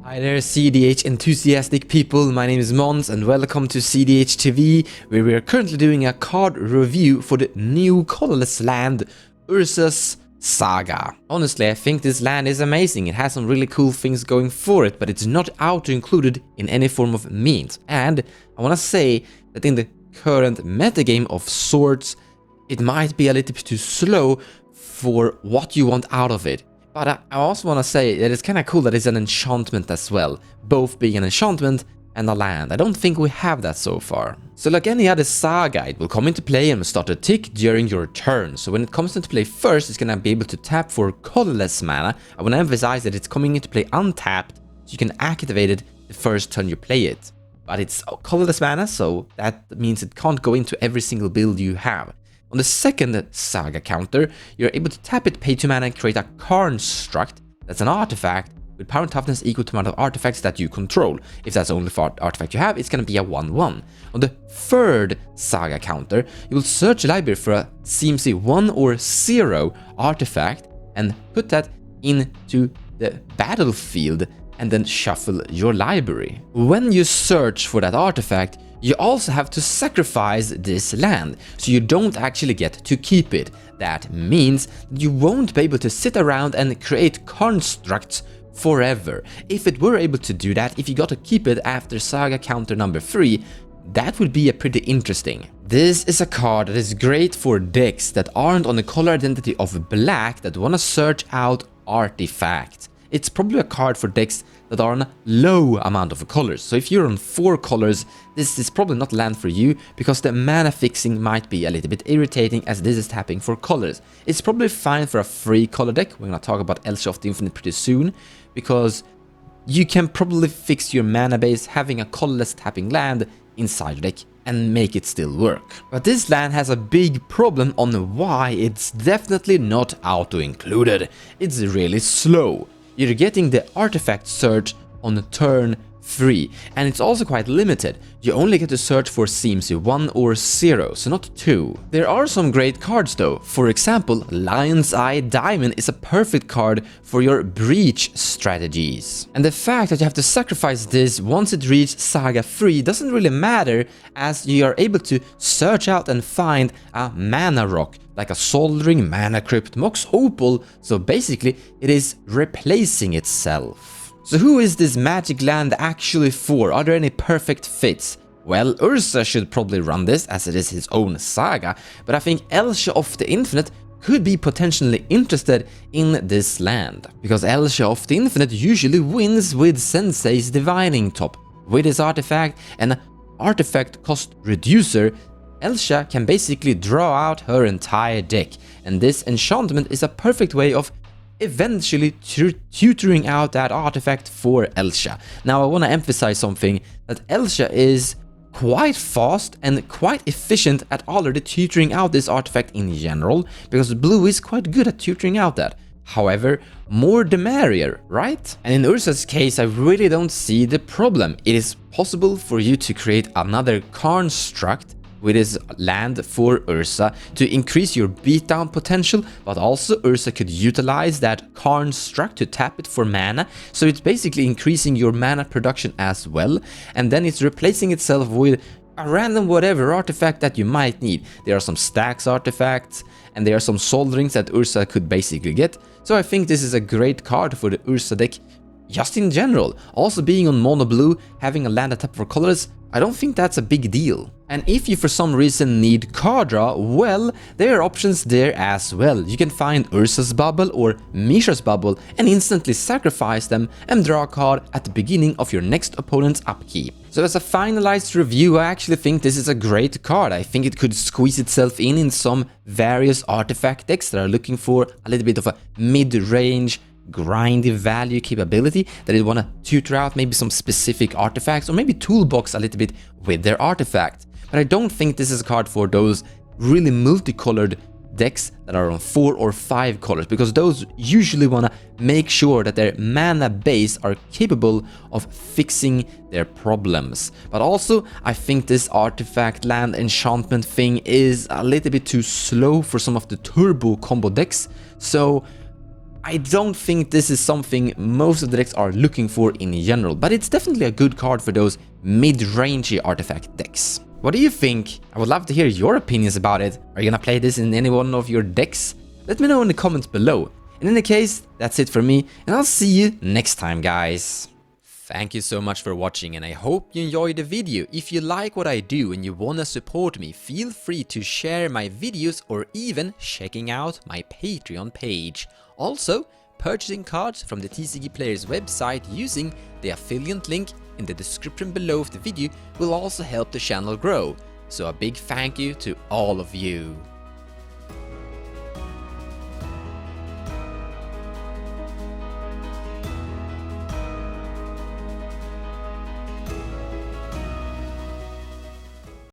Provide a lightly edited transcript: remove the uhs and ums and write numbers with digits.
Hi there, cEDH enthusiastic people. My name is Mons and welcome to cEDH TV, where we are currently doing a card review for the new colorless land, Urzas Saga. Honestly, I think this land is amazing. It has some really cool things going for it, but it's not auto-included in any form of means. And I want to say that in the current metagame of sorts, it might be a little bit too slow for what you want out of it. But I also want to say that it's kind of cool that it's an enchantment as well, both being an enchantment and a land. I don't think we have that so far. So like any other saga, it will come into play and will start to tick during your turn. So when it comes into play first, it's going to be able to tap for colorless mana. I want to emphasize that it's coming into play untapped, so you can activate it the first turn you play it. But it's colorless mana, so that means it can't go into every single build you have. On the second saga counter, you're able to tap it, pay 2 mana, and create a karnstruckt. That's an artifact with power and toughness equal to the amount of artifacts that you control. If that's the only artifact you have, it's going to be a 1/1. On the third saga counter, you will search a library for a CMC 1 or 0 artifact and put that into the battlefield and then shuffle your library. When you search for that artifact, you also have to sacrifice this land, so you don't actually get to keep it. That means that you won't be able to sit around and create karnstrukts forever. If it were able to do that, if you got to keep it after saga counter number 3, that would be a pretty interesting. This is a card that is great for decks that aren't on the color identity of black that want to search out artifacts. It's probably a card for decks that are on a low amount of colors. So if you're on 4 colors, this is probably not land for you, because the mana fixing might be a little bit irritating as this is tapping for colors. It's probably fine for a 3 color deck. We're gonna talk about Urzas of the Infinite pretty soon, because you can probably fix your mana base having a colorless tapping land inside your deck and make it still work. But this land has a big problem on why it's definitely not auto-included. It's really slow. You're getting the artifact search on turn 3, and it's also quite limited. You only get to search for CMC 1 or 0, so not 2. There are some great cards though. For example, Lion's Eye Diamond is a perfect card for your breach strategies. And the fact that you have to sacrifice this once it reaches Saga 3 doesn't really matter, as you are able to search out and find a mana rock, like a Soldering, Mana Crypt, Mox Opal, so basically it is replacing itself. So who is this magic land actually for? Are there any perfect fits? Well, Urza should probably run this, as it is his own saga, but I think Urzas of the Infinite could be potentially interested in this land, because Urzas of the Infinite usually wins with Sensei's Divining Top. With his artifact and artifact cost reducer, Urzas can basically draw out her entire deck, and this enchantment is a perfect way of eventually tutoring out that artifact for Urzas. Now I want to emphasize something, that Urzas is quite fast and quite efficient at already tutoring out this artifact in general, because blue is quite good at tutoring out that. However, more the merrier, right? And in Urzas' case, I really don't see the problem. It is possible for you to create another karnstruckt with his land for Urza to increase your beatdown potential, but also Urza could utilize that karnstruckt to tap it for mana, so it's basically increasing your mana production as well, and then it's replacing itself with a random whatever artifact that you might need. There are some stacks artifacts, and there are some solderings that Urza could basically get, so I think this is a great card for the Urza deck just in general. Also being on mono blue, having a land that tap for colors, I don't think that's a big deal. And if you for some reason need card draw, well, there are options there as well. You can find Urza's Bubble or Misha's Bubble and instantly sacrifice them and draw a card at the beginning of your next opponent's upkeep. So as a finalized review, I actually think this is a great card. I think it could squeeze itself in some various artifact decks that are looking for a little bit of a mid-range grindy value capability, that they want to tutor out maybe some specific artifacts, or maybe toolbox a little bit with their artifact. But I don't think this is a card for those really multicolored decks that are on 4 or 5 colors, because those usually want to make sure that their mana base are capable of fixing their problems. But also, I think this artifact land enchantment thing is a little bit too slow for some of the turbo combo decks, so I don't think this is something most of the decks are looking for in general, but it's definitely a good card for those mid-rangey artifact decks. What do you think? I would love to hear your opinions about it. Are you gonna play this in any one of your decks? Let me know in the comments below. In any case, that's it for me, and I'll see you next time, guys. Thank you so much for watching, and I hope you enjoyed the video. If you like what I do and you wanna support me, feel free to share my videos or even checking out my Patreon page. Also, purchasing cards from the TCG Players website using the affiliate link in the description below of the video will also help the channel grow. So a big thank you to all of you.